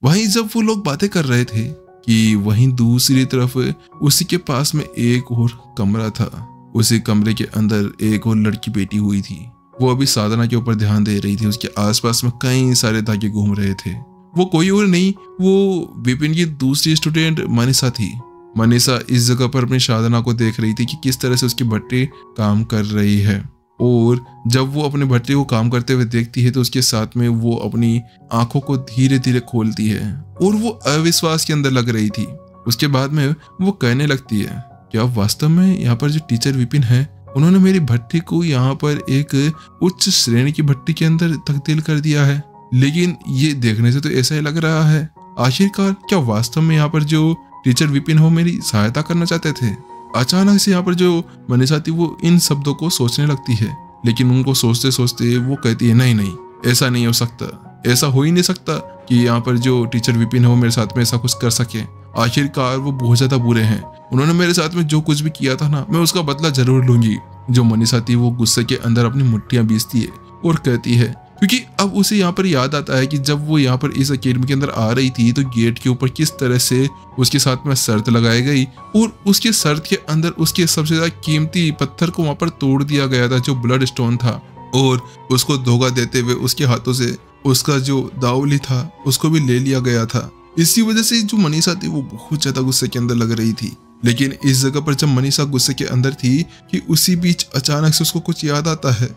वहीं जब वो लोग बातें कर रहे थे कि वहीं दूसरी तरफ उसी के पास में एक और कमरा था। उसी कमरे के अंदर एक और लड़की बैठी हुई थी। वो अभी साधना के ऊपर ध्यान दे रही थी। उसके आसपास में कई सारे धागे घूम रहे थे। वो कोई और नहीं, वो विपिन की दूसरी स्टूडेंट मनीषा थी। मनीषा इस जगह पर अपनी साधना को देख रही थी कि किस तरह से उसकी भट्टी काम कर रही है। और जब वो अपने भट्टी को काम करते हुए देखती है तो उसके साथ में वो अपनी आंखों को धीरे धीरे खोलती है और वो अविश्वास के अंदर लग रही थी। उसके बाद में वो कहने लगती है, क्या वास्तव में यहाँ पर जो टीचर विपिन है उन्होंने मेरी भट्टी को यहाँ पर एक उच्च श्रेणी की भट्टी के अंदर तब्दील कर दिया है। लेकिन ये देखने से तो ऐसा ही लग रहा है, आखिरकार क्या वास्तव में यहाँ पर जो टीचर विपिन हो मेरी सहायता करना चाहते थे। अचानक से यहाँ पर जो मनीषा थी वो इन शब्दों को सोचने लगती है, लेकिन उनको सोचते सोचते वो कहती है, नहीं नहीं, ऐसा नहीं हो सकता, ऐसा हो ही नहीं सकता कि यहाँ पर जो टीचर विपिन है वो मेरे साथ में ऐसा कुछ कर सके। आखिरकार वो बहुत ज्यादा बुरे हैं, उन्होंने मेरे साथ में जो कुछ भी किया था ना, मैं उसका बदला जरूर लूंगी। जो मनीषा थी वो गुस्से के अंदर अपनी मुट्ठियां बीसती है और कहती है, क्योंकि अब उसे यहाँ पर याद आता है कि जब वो यहाँ पर इस अकेडमी के अंदर आ रही थी तो गेट के ऊपर किस तरह से उसके साथ में शर्त लगाई गई और उसके शर्त के अंदर उसके सबसे ज्यादा कीमती पत्थर को वहां पर तोड़ दिया गया था, जो ब्लड स्टोन था, और उसको धोखा देते हुए उसके हाथों से उसका जो दावली था उसको भी ले लिया गया था। इसी वजह से जो मनीषा थी वो बहुत ज्यादा गुस्से के अंदर लग रही थी। लेकिन इस जगह पर जब मनीषा गुस्से के अंदर थी कि उसी बीच अचानक से उसको कुछ याद आता है,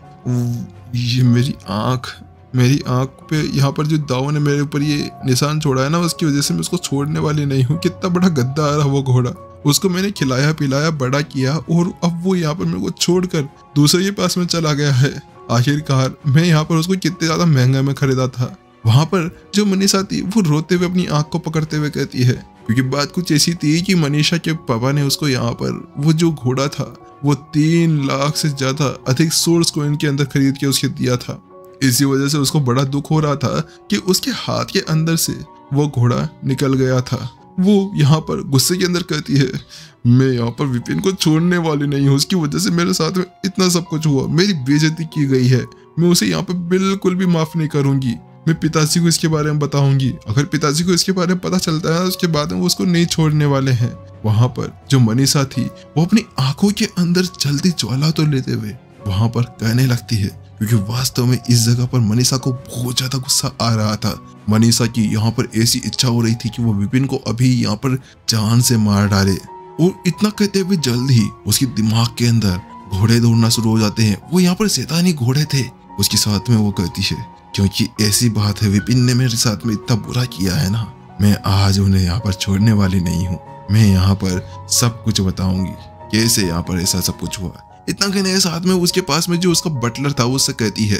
ये मेरी आंख पे यहाँ पर जो दाव ने मेरे ऊपर ये निशान छोड़ा है ना, उसकी वजह से मैं उसको छोड़ने वाली नहीं हूँ। कितना बड़ा गद्दार है वो घोड़ा, उसको मैंने खिलाया पिलाया बड़ा किया और अब वो यहाँ पर मेरे को छोड़कर दूसरे के पास में चला गया है। आखिरकार मैं यहाँ पर उसको कितने ज्यादा महंगा में खरीदा था। वहां पर जो मनीषा थी वो रोते हुए अपनी आंख को पकड़ते हुए कहती है, क्योंकि बात कुछ ऐसी थी कि मनीषा के पापा ने उसको यहाँ पर वो जो घोड़ा था वो 3 लाख से ज्यादा अधिक सोर्स कॉइन के अंदर खरीद के उसके दिया था। इसी वजह से उसको बड़ा दुख हो रहा था कि उसके हाथ के अंदर से वो घोड़ा निकल गया था। वो यहाँ पर गुस्से के अंदर कहती है, मैं यहाँ पर विपिन को छोड़ने वाली नहीं हूँ, उसकी वजह से मेरे साथ में इतना सब कुछ हुआ, मेरी बेइज्जती की गई है, मैं उसे यहाँ पर बिल्कुल भी माफ नहीं करूंगी। मैं पिताजी को इसके बारे में बताऊंगी, अगर पिताजी को इसके बारे में पता चलता है उसके बाद में वो उसको नहीं छोड़ने वाले हैं। वहां पर जो मनीषा थी वो अपनी आंखों के अंदर जल्दी ज्वाला तो लेते हुए वहां पर कहने लगती है, क्योंकि वास्तव में इस जगह पर मनीषा को बहुत ज्यादा गुस्सा आ रहा था। मनीषा की यहाँ पर ऐसी इच्छा हो रही थी कि वो विपिन को अभी यहाँ पर जान से मार डाले, और इतना कहते हुए जल्द ही उसके दिमाग के अंदर घोड़े दौड़ना शुरू हो जाते हैं। वो यहाँ पर शैतानी घोड़े थे। उसके साथ में वो कहती है, क्योंकि ऐसी बात है, विपिन ने मेरे साथ में इतना बुरा किया है ना, मैं आज उन्हें यहाँ पर छोड़ने वाली नहीं हूँ। मैं यहाँ पर सब कुछ बताऊंगी, कैसे यहाँ पर ऐसा सब कुछ हुआ। इतना कहने के साथ में उसके पास में जो उसका बटलर था वो उससे कहती है,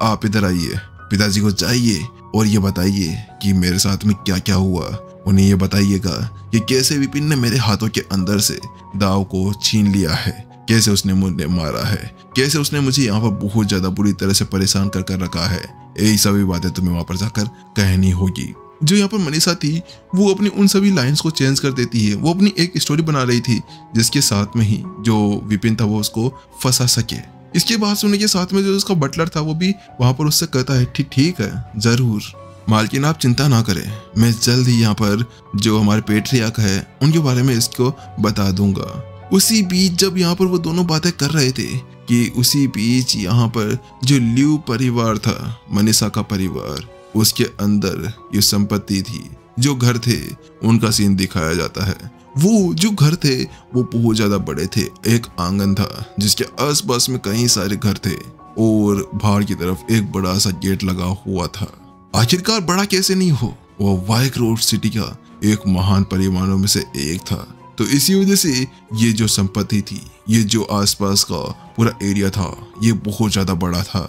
आप इधर आइए, पिताजी को जाइए और ये बताइए कि मेरे साथ में क्या क्या हुआ। उन्हें ये बताइएगा कि कैसे विपिन ने मेरे हाथों के अंदर से दाव को छीन लिया है, कैसे उसने मुझे मारा है, कैसे उसने मुझे यहाँ पर बहुत ज्यादा बुरी तरह से परेशान कर रखा है। यही सभी बातें तुम्हें वहां पर जाकर कहनी होगी। जो यहाँ पर मनीषा थी वो अपनी उन सभी लाइंस को चेंज कर देती है। वो अपनी एक स्टोरी बना रही थी जिसके साथ में ही जो विपिन था वो उसको फंसा सके। इसके बाद सुनने के साथ में जो उसका बटलर था वो भी वहां पर उससे कहता है, ठीक है, जरूर मालकिन, आप चिंता ना करें, मैं जल्द ही यहाँ पर जो हमारे पेट्रियार्क है उनके बारे में इसको बता दूंगा। उसी बीच जब यहाँ पर वो दोनों बातें कर रहे थे कि उसी बीच यहाँ पर जो ल्यू परिवार था, मनीषा का परिवार, उसके अंदर ये संपत्ति थी, जो घर थे उनका सीन दिखाया जाता है। वो जो घर थे वो बहुत ज्यादा बड़े थे। एक आंगन था जिसके आसपास में कई सारे घर थे और बाहर की तरफ एक बड़ा सा गेट लगा हुआ था। आखिरकार बड़ा कैसे नहीं हो, वो वाइक रोड सिटी का एक महान परिवारों में से एक था। तो इसी वजह से ये जो संपत्ति थी, ये जो आसपास का पूरा एरिया था, ये बहुत ज्यादा बड़ा था।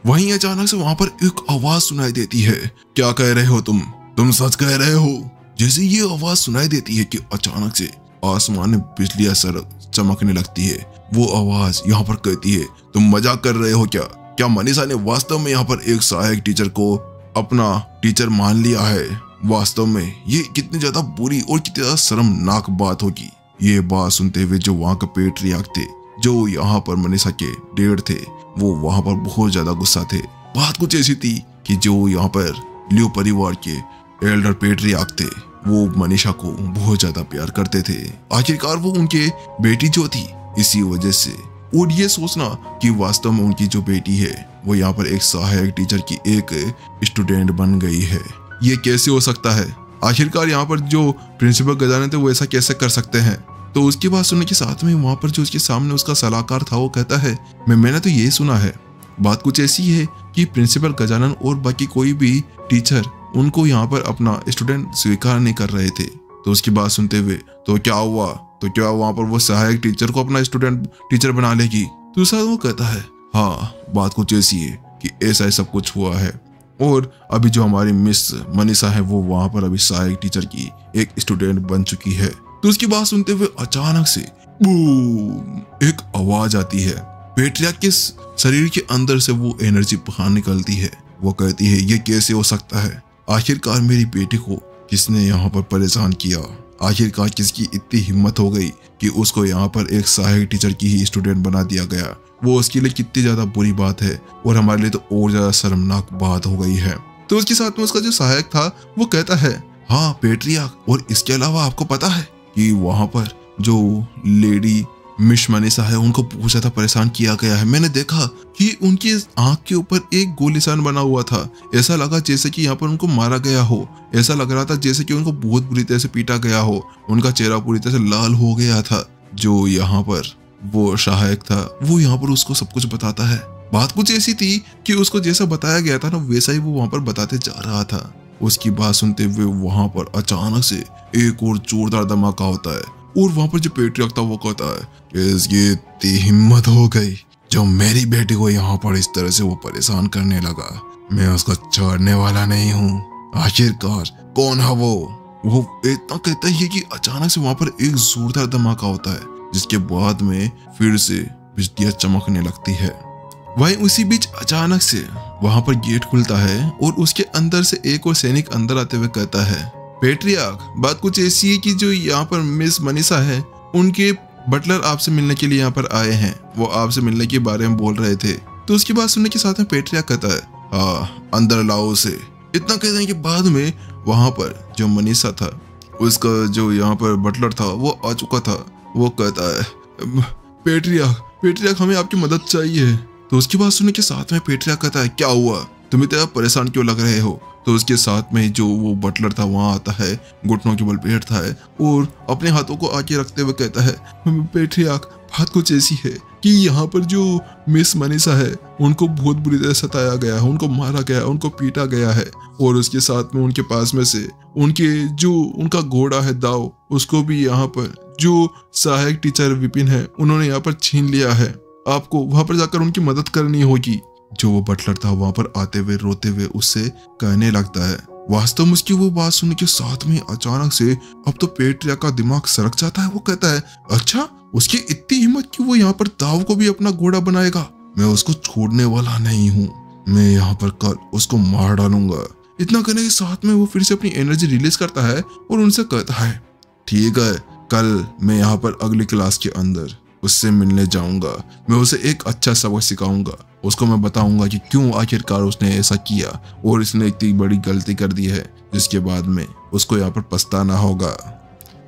वहीं अचानक से वहां पर एक आवाज सुनाई देती है, क्या कह रहे हो तुम सच कह रहे हो। जैसे ये आवाज सुनाई देती है कि अचानक से आसमान में बिजलियां चमकने लगती है। वो आवाज यहाँ पर कहती है, तुम मजाक कर रहे हो क्या मनीषा ने वास्तव में यहाँ पर एक सहायक टीचर को अपना टीचर मान लिया है। वास्तव में ये कितनी ज्यादा बुरी और कितनी ज्यादा शर्मनाक बात होगी। ये बात सुनते हुए जो वहां के पेट्रियार्क थे, जो यहाँ पर मनीषा के डेड थे, वो वहां पर बहुत ज्यादा गुस्सा थे। बात कुछ ऐसी थी कि जो यहाँ पर लियो परिवार के एल्डर पेट्रियार्क थे, वो मनीषा को बहुत ज्यादा प्यार करते थे। आखिरकार वो उनके बेटी जो थी, इसी वजह से। और ये सोचना कि वास्तव में उनकी जो बेटी है वो यहाँ पर एक सहायक टीचर की एक स्टूडेंट बन गई है, ये कैसे हो सकता है? आखिरकार यहाँ पर जो प्रिंसिपल गजानन थे वो ऐसा कैसे कर सकते हैं? तो उसकी बात सुनने के साथ में वहां पर जो उसके सामने उसका सलाहकार था वो कहता है, मैंने तो ये सुना है, बात कुछ ऐसी है कि प्रिंसिपल गजानन और बाकी कोई भी टीचर उनको यहाँ पर अपना स्टूडेंट स्वीकार नहीं कर रहे थे। तो उसकी बात सुनते हुए, तो क्या हुआ? तो क्या वहां पर वो सहायक टीचर को अपना स्टूडेंट टीचर बना लेगी? तो साथ वो कहता है, हाँ बात कुछ ऐसी है कि ऐसा सब कुछ हुआ है, और अभी जो हमारी मिस मनीषा है वो वहां पर अभी सहायक टीचर की एक स्टूडेंट बन चुकी है। तो उसकी बात सुनते हुए अचानक से बूम एक आवाज आती है। पेट्रियार्क के शरीर के अंदर से वो एनर्जी बाहर निकलती है। वो कहती है, ये कैसे हो सकता है? आखिरकार मेरी बेटी को किसने यहाँ पर परेशान किया? आखिरकार किसकी इतनी हिम्मत हो गई कि उसको यहाँ पर एक सहायक टीचर की ही स्टूडेंट बना दिया गया? वो उसके लिए कितनी ज्यादा बुरी बात है, और हमारे लिए तो और ज्यादा शर्मनाक बात हो गई है। तो उसके साथ में उसका जो सहायक था वो कहता है, हाँ पेट्रियार्क, और इसके अलावा आपको पता है कि वहां पर जो लेडी मिस मनीषा है उनको बहुत ज्यादा परेशान किया गया है। मैंने देखा कि उनकी आंख के ऊपर एक गोल निशान बना हुआ था। ऐसा लगा जैसे कि यहाँ पर उनको मारा गया हो। ऐसा लग रहा था जैसे कि उनको बहुत बुरी तरह से पीटा गया हो। उनका चेहरा पूरी तरह से लाल हो गया था। जो यहाँ पर वो सहायक था वो यहाँ पर उसको सब कुछ बताता है। बात कुछ ऐसी थी कि उसको जैसा बताया गया था ना वैसा ही वो वहां पर बताते जा रहा था। उसकी बात सुनते हुए वहां पर अचानक से एक और जोरदार धमाका होता है, और वहां पर जो पेट्रियार्क था वो कहता है, इसकी इतनी हिम्मत हो गई जो मेरी बेटी को यहाँ पर इस तरह से वो परेशान करने लगा। मैं उसको छोड़ने वाला नहीं हूँ। आखिरकार कौन है वो इतना कहता ही है कि अचानक से वहां पर एक जोरदार धमाका होता है, जिसके बाद में फिर से बिजलियां चमकने लगती है। वहीं उसी बीच अचानक से वहां पर गेट खुलता है, और उसके अंदर से एक और सैनिक अंदर आते हुए कहता है, पेट्रियार्क, बात कुछ ऐसी है कि जो यहाँ पर मिस मनीषा है उनके बटलर आपसे मिलने के लिए यहाँ पर आए हैं। वो आपसे मिलने के बारे में बोल रहे थे। तो उसकी बात सुनने के साथ में पेट्रियार्क कहता है, हाँ अंदर लाओ उसे। इतना कहते हैं कि बाद में वहां पर जो मनीषा था उसका जो यहाँ पर बटलर था वो आ चुका था। वो कहता है, पेट्रियार्क हमें आपकी मदद चाहिए। तो उसकी बात सुनने के साथ में पेट्रियार्क कहता है, क्या हुआ? तुम इतना परेशान क्यों लग रहे हो? तो उसके साथ में जो वो बटलर था वहां आता है, घुटनों के बल बैठता है और अपने हाथों को आगे रखते हुए कहता है, पेट्रियार्क, बात कुछ ऐसी है कि यहाँ पर जो मिस मनीषा है उनको बहुत बुरी तरह सताया गया है, उनको मारा गया है, उनको पीटा गया है, और उसके साथ में उनके पास में से उनका घोड़ा है दाव, उसको भी यहाँ पर जो सहायक टीचर विपिन है उन्होंने यहाँ पर छीन लिया है। आपको वहां पर जाकर उनकी मदद करनी होगी। जो वो बटलर था वहां पर आते हुए रोते हुए उससे कहने लगता है। वास्तव में उसकी वो बात सुनने के साथ में अचानक से अब तो पेट्रियार्क का दिमाग सरक जाता है। वो कहता है, अच्छा उसकी इतनी हिम्मत कि वो यहाँ पर दाव को भी अपना घोड़ा बनाएगा। मैं उसको छोड़ने वाला नहीं हूँ, मैं यहाँ पर कल उसको मार डालूंगा। इतना कहने के साथ में वो फिर से अपनी एनर्जी रिलीज करता है और उनसे कहता है, ठीक है, कल मैं यहाँ पर अगली क्लास के अंदर उससे मिलने जाऊंगा। मैं उसे एक अच्छा सबक सिखाऊंगा। उसको मैं बताऊंगा कि क्यों आखिरकार उसने ऐसा किया और इसने इतनी बड़ी गलती कर दी है, जिसके बाद में उसको यहाँ पर पछताना होगा।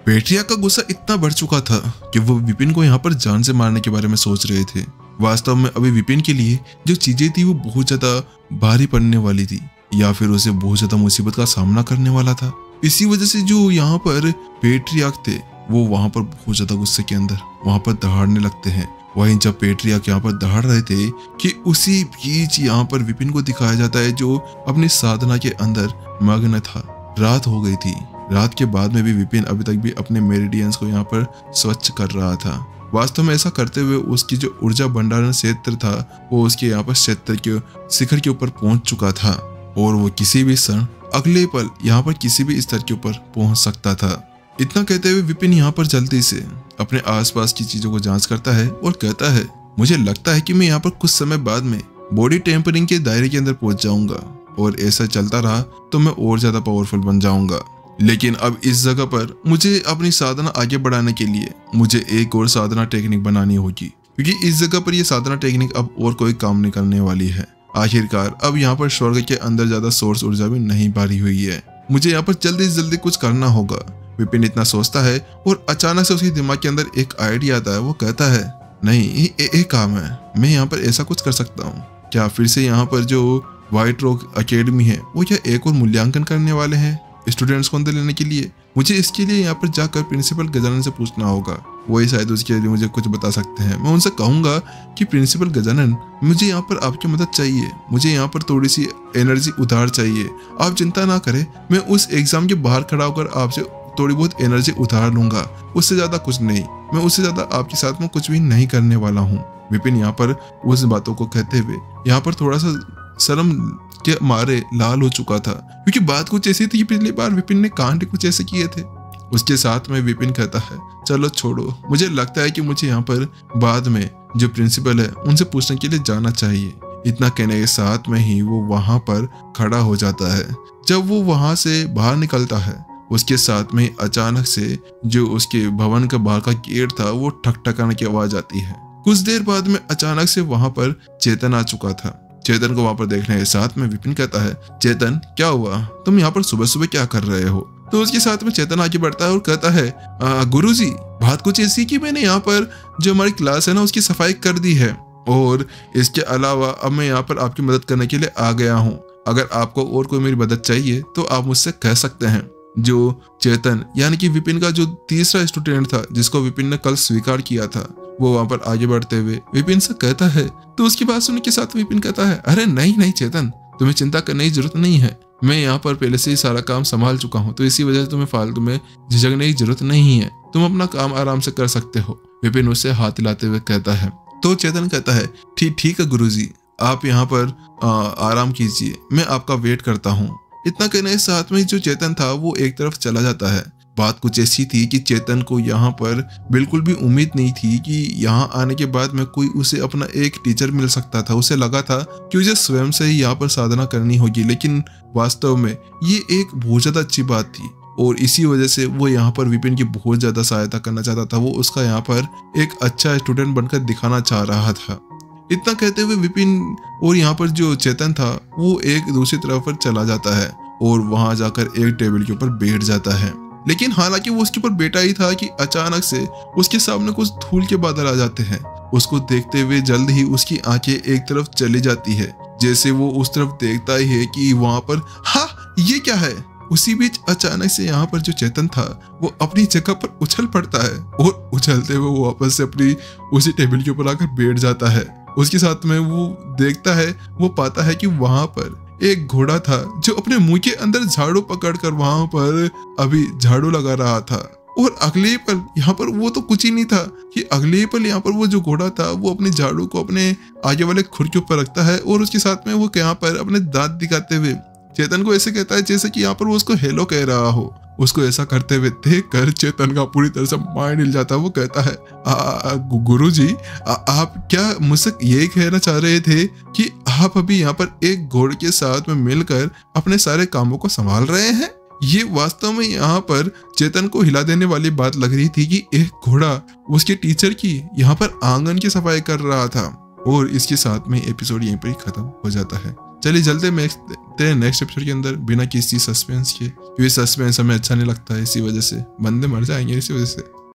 पेट्रियार्क का गुस्सा इतना बढ़ चुका था कि वो विपिन को यहाँ पर जान से मारने के बारे में सोच रहे थे। वास्तव में अभी विपिन के लिए जो चीजें थी वो बहुत ज्यादा भारी पड़ने वाली थी, या फिर उसे बहुत ज्यादा मुसीबत का सामना करने वाला था। इसी वजह से जो यहाँ पर पेट्रियार्क थे वो वहां पर बहुत ज्यादा गुस्से के अंदर वहां पर दहाड़ने लगते हैं। वहीं जब पेट्रियार्क यहाँ पर दहाड़ रहे थे कि उसी बीच यहाँ पर विपिन को दिखाया जाता है जो अपनी साधना के अंदर मग्न था। रात हो गई थी। रात के बाद में भी विपिन अभी तक भी अपने मेरिडियंस को यहाँ पर स्वच्छ कर रहा था। वास्तव में ऐसा करते हुए उसकी जो ऊर्जा भंडारण क्षेत्र था वो उसके यहाँ पर क्षेत्र के शिखर के ऊपर पहुंच चुका था, और वो किसी भी क्षण अगले पल यहाँ पर किसी भी स्तर के ऊपर पहुंच सकता था। इतना कहते हुए विपिन यहाँ पर जल्दी से अपने आसपास की चीजों को जांच करता है और कहता है, मुझे लगता है कि मैं यहाँ पर कुछ समय बाद में बॉडी टेम्परिंग के दायरे के अंदर पहुंच जाऊंगा, और ऐसा चलता रहा तो मैं और ज्यादा पावरफुल बन जाऊंगा। लेकिन अब इस जगह पर मुझे अपनी साधना आगे बढ़ाने के लिए मुझे एक और साधना टेक्निक बनानी होगी, क्योंकि इस जगह पर यह साधना टेक्निक अब और कोई काम नहीं करने वाली है। आखिरकार अब यहाँ पर स्वर्ग के अंदर ज्यादा सोर्स ऊर्जा भी नहीं भरी हुई है। मुझे यहाँ पर जल्दी से जल्दी कुछ करना होगा। विपिन इतना सोचता है और अचानक से उसके दिमाग के अंदर एक आइडिया आता है। वो कहता है नहीं, एक काम है, मैं यहाँ पर ऐसा कुछ कर सकता हूँ। क्या फिर से यहाँ पर जो व्हाइट रॉक एकेडमी है वो क्या एक और मूल्यांकन करने वाले हैं स्टूडेंट्स को अंदर लेने के लिए? मुझे इसके लिए यहाँ पर जाकर प्रिंसिपल गजानन से पूछना होगा, वही शायद उसके लिए मुझे कुछ बता सकते हैं। मैं उनसे कहूँगा कि प्रिंसिपल गजानन, मुझे यहाँ पर आपकी मदद चाहिए, मुझे यहाँ पर थोड़ी सी एनर्जी उधार चाहिए। आप चिंता ना करें, मैं उस एग्जाम के बाहर खड़ा होकर आपसे थोड़ी बहुत एनर्जी उधार लूंगा, उससे ज्यादा कुछ नहीं। मैं उससे ज्यादा आपके साथ में कुछ भी नहीं करने वाला हूँ। विपिन यहाँ पर उस बातों को कहते हुए यहाँ पर थोड़ा सा शर्म के मारे लाल हो चुका था, क्योंकि बात कुछ ऐसी थी कि पिछली बार विपिन ने कांड कुछ ऐसे किए थे। उसके साथ में विपिन कहता है चलो छोड़ो, मुझे लगता है कि मुझे यहाँ पर बाद में जो प्रिंसिपल है उनसे पूछने के लिए जाना चाहिए। इतना कहने के साथ में ही वो वहां पर खड़ा हो जाता है। जब वो वहां से बाहर निकलता है उसके साथ में अचानक से जो उसके भवन का बाहर का गेट था वो ठकठकाने की आवाज आती है। कुछ देर बाद में अचानक से वहां पर चेतन आ चुका था। चेतन को वहां पर देखने के साथ में विपिन कहता है चेतन क्या हुआ, तुम यहाँ पर सुबह सुबह क्या कर रहे हो? तो उसके साथ में चेतन आगे बढ़ता है और कहता है गुरुजी, बात कुछ ऐसी कि मैंने यहाँ पर जो हमारी क्लास है ना उसकी सफाई कर दी है, और इसके अलावा अब मैं यहाँ पर आपकी मदद करने के लिए आ गया हूँ। अगर आपको और कोई मेरी मदद चाहिए तो आप मुझसे कह सकते हैं। जो चेतन यानी कि विपिन का जो तीसरा स्टूडेंट था जिसको विपिन ने कल स्वीकार किया था, वो वहां पर आगे बढ़ते हुए विपिन से कहता है। तो उसकी बात सुनने के साथ विपिन कहता है अरे नहीं चेतन, तुम्हें चिंता करने की जरूरत नहीं है, मैं यहाँ पर पहले से ही सारा काम संभाल चुका हूँ, तो इसी वजह से तुम्हें फालतू में झिझकने की जरूरत नहीं है, तुम अपना काम आराम से कर सकते हो। विपिन उससे हाथ हिलाते हुए कहता है। तो चेतन कहता है ठीक है गुरुजी, आप यहाँ पर आराम कीजिए, मैं आपका वेट करता हूँ। इतना कहने के साथ में जो चेतन था वो एक तरफ चला जाता है। बात कुछ ऐसी थी कि चेतन को यहाँ पर बिल्कुल भी उम्मीद नहीं थी कि यहाँ आने के बाद में कोई उसे अपना एक टीचर मिल सकता था। उसे लगा था कि उसे स्वयं से ही यहाँ पर साधना करनी होगी, लेकिन वास्तव में ये एक बहुत ज्यादा अच्छी बात थी और इसी वजह से वो यहाँ पर विपिन की बहुत ज्यादा सहायता करना चाहता था। वो उसका यहाँ पर एक अच्छा स्टूडेंट बनकर दिखाना चाह रहा था। इतना कहते हुए विपिन और यहाँ पर जो चेतन था वो एक दूसरी तरफ पर चला जाता है और वहां जाकर एक टेबल के ऊपर बैठ जाता है। लेकिन हालांकि वो उसके ऊपर बैठा ही था कि अचानक से उसके सामने कुछ धूल के बादल आ जाते हैं। उसको देखते हुए जल्द ही उसकी आंखें एक तरफ चली जाती है। जैसे वो उस तरफ देखता ही है कि वहां पर ये क्या है। उसी बीच अचानक से यहाँ पर जो चेतन था वो अपनी जगह पर उछल पड़ता है और उछलते हुए वो वापस से अपनी उसी टेबल के ऊपर आकर बैठ जाता है। उसके साथ में वो देखता है, वो पाता है कि वहां पर एक घोड़ा था जो अपने मुंह के अंदर झाड़ू पकड़कर वहां पर अभी झाड़ू लगा रहा था। और अगले पल यहाँ पर वो तो कुछ ही नहीं था कि अगले पल यहाँ पर वो जो घोड़ा था वो अपने झाड़ू को अपने आगे वाले खुर के ऊपर रखता है और उसके साथ में वो यहाँ पर अपने दांत दिखाते हुए चेतन को ऐसे कहता है जैसे कि यहाँ पर वो उसको हेलो कह रहा हो। उसको ऐसा करते हुए देखकर चेतन का पूरी तरह से माइंड हिल जाता है। वो कहता है गुरुजी, आप क्या मुझसे ये कहना चाह रहे थे कि आप अभी यहाँ पर एक घोड़े के साथ में मिलकर अपने सारे कामों को संभाल रहे हैं? ये वास्तव में यहाँ पर चेतन को हिला देने वाली बात लग रही थी कि एक घोड़ा उसके टीचर की यहाँ पर आंगन की सफाई कर रहा था। और इसके साथ में एपिसोड यहीं पर ही खत्म हो जाता है। चलिए जल्दी नेक्स्ट एपिसोड के अंदर बिना किसी सस्पेंस के, क्योंकि सस्पेंस हमें अच्छा नहीं लगता है, इसी वजह से बंदे मर जाएंगे इसी वजह से।